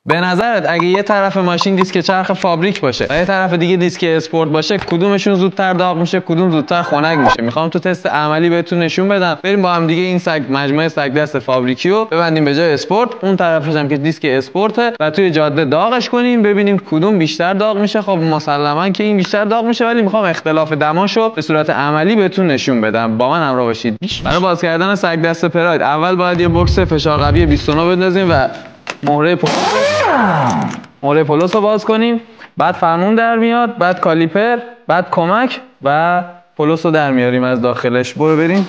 به نظرت اگه یه طرف ماشین دیسک چرخ فابریک باشه و یه طرف دیگه دیسک اسپورت باشه کدومشون زودتر داغ میشه، کدوم زودتر خنک میشه؟ میخوام تو تست عملی بهتون نشون بدم. بریم با هم دیگه این مجموعه سگ دست فابریکی رو ببندیم به جای اسپورت، اون طرفش هم که دیسک اسپورته و توی جاده داغش کنیم ببینیم کدوم بیشتر داغ میشه. خب مسلما که این بیشتر داغ میشه، ولی میخوام اختلاف دماشو به صورت عملی بهتون نشون بدم. با من همراه باشید. برای باز کردن سگ دست پراید اول باید یه بوکس فشار قوی 29 بندازیم و مهره پولوس رو باز کنیم. بعد فرمون در میاد، بعد کالیپر، بعد کمک و پولوس رو در میاریم از داخلش. برو بریم.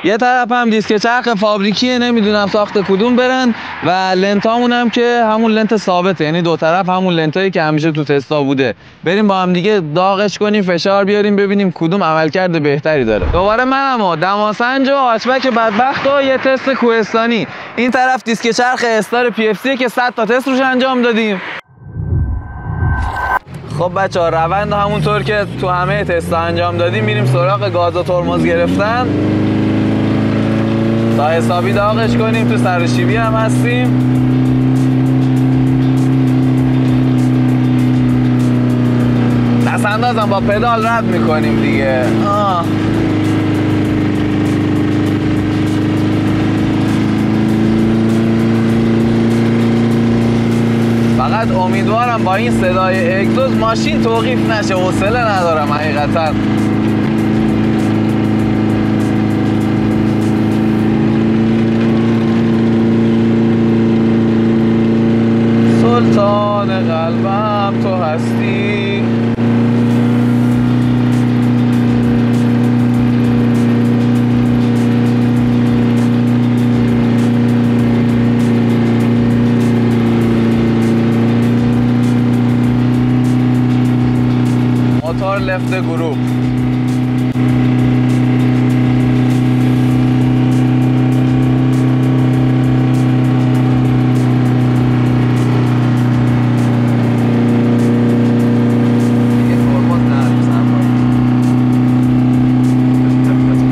یه طرف هم دیسک چرخ فابریکیه، نمیدونم ساخت کدوم برن و لنتامون هم که همون لنت ثابته، یعنی دو طرف همون لنتایی که همیشه تو تستا بوده. بریم با هم دیگه داغش کنیم، فشار بیاریم ببینیم کدوم عملکرد بهتری داره. دوباره منم دماسنج و آچبک بدبخت و یه تست کوهستانی. این طرف دیسک چرخ استار پی اف سی که 100 تا تست روش انجام دادیم. خب بچه‌ها روند همونطور که تو همه تستا انجام دادیم میریم سراغ گاز و ترمز گرفتن تا حسابی داغش کنیم. تو سرشیبی هم هستیم. دست اندازم با پدال رد میکنیم دیگه. فقط امیدوارم با این صدای اگزوز ماشین توقیف نشه، حوصله ندارم حقیقتا. سلطان قلبم تو هستی. موتور لفت گروپ.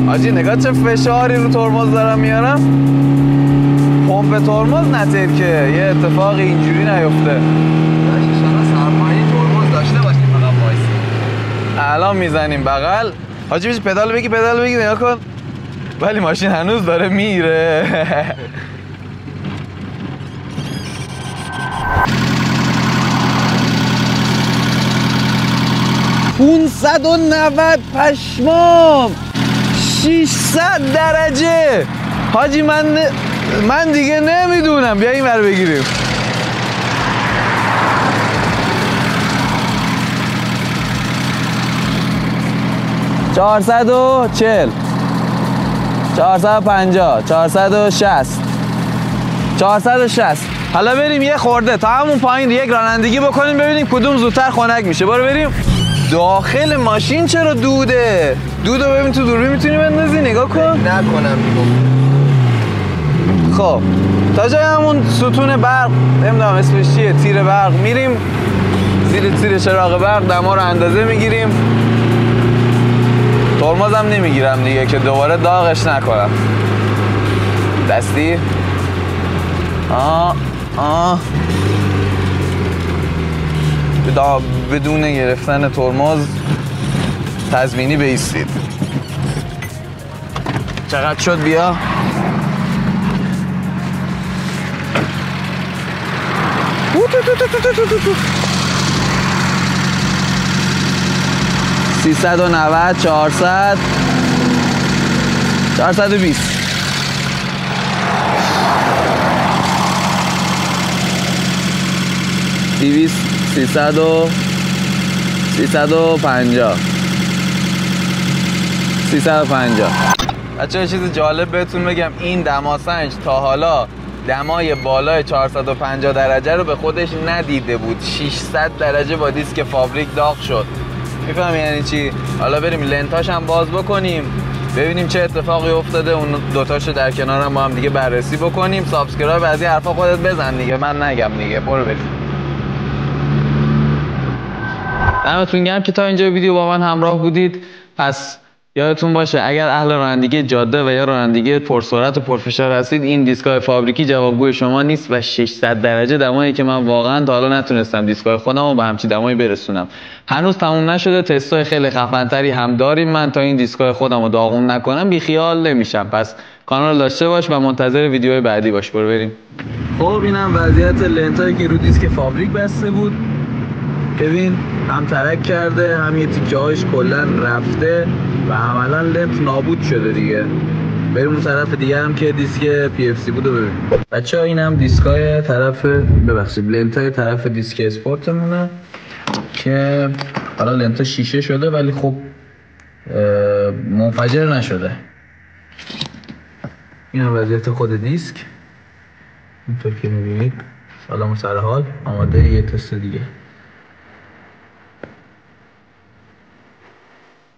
آجی نگاه چه فشاری رو ترمز دارم میارم. پمپ ترمز نتیر که یه اتفاق اینجوری نیفته. سرمایه ترمز داشته باشیم فقط وایسی. الان میزنیم بغل. حاجی بچه پدال بگی نگاه کن. ولی ماشین هنوز داره میره. 590 پشمام 600 درجه. حاجی من دیگه نمیدونم. بیا این ور بگیریم. $440 450 460. حالا بریم یه خورده تا همون پایین یک رانندگی بکنیم ببینیم کدوم زودتر خنک میشه. برو بریم. داخل ماشین چرا دوده؟ دودو ببین تو دوربین میتونی بندازی نگاه کن. نکنم خب تا جای همون ستون برق، نمیدونم اسمش چیه، تیر برق، میریم زیر تیر چراغ برق دما رو اندازه میگیریم. ترمزم نمیگیرم دیگه که دوباره داغش نکنم. دستی بدون گرفتن ترمز تضمینی بایستید. چقدر شد بیا؟ $390 400 420 200 300 350 350. بچه یه چیز جالب بهتون بگم، این دماسنج تا حالا دمای بالای 450 درجه رو به خودش ندیده بود. 600 درجه با دیسک فابریک داغ شد. میفهمی یعنی چی؟ حالا بریم لنتاش هم باز بکنیم ببینیم چه اتفاقی افتاده، اون دوتاشو در کنار هم با هم دیگه بررسی بکنیم. سابسکرایب از این حرفا خودت بزن دیگه، من نگم دیگه. برو بریم. دمتون گرم که تا اینجا ویدیو با من همراه بودید. پس یادتون باشه اگر اهل رانندگی جاده و یا رانندگی پرسرعت و پرفشار هستید، این دیسکای فابریکی جوابگوی شما نیست و 600 درجه دمایی که من واقعا تا حالا نتونستم دیسکای خودم رو به همچین دمایی برسونم. هنوز تموم نشده، تستای خیلی خفن‌تری هم داریم. من تا این دیسکای خودم رو داغون نکنم بیخیال نمیشم. پس کانال داشته باش و منتظر ویدیوهای بعدی باش. برو بریم. خب اینم وضعیت لنتایی که رو دیسک فابریک بسته بود. ببین هم ترک کرده، هم یه تیکه هایش کلا رفته و عملا لنت نابود شده دیگه. بریم اون طرف دیگه هم که دیسک پی اف سی بود. ببین بچه ها، این هم دیسکای طرف لنتای طرف دیسک اسپورتمونه که حالا لنتا شیشه شده ولی خب منفجر نشده. این هم وضعیت خود دیسک اینطور که میبینید. حالا سر حال آماده یه تست دیگه.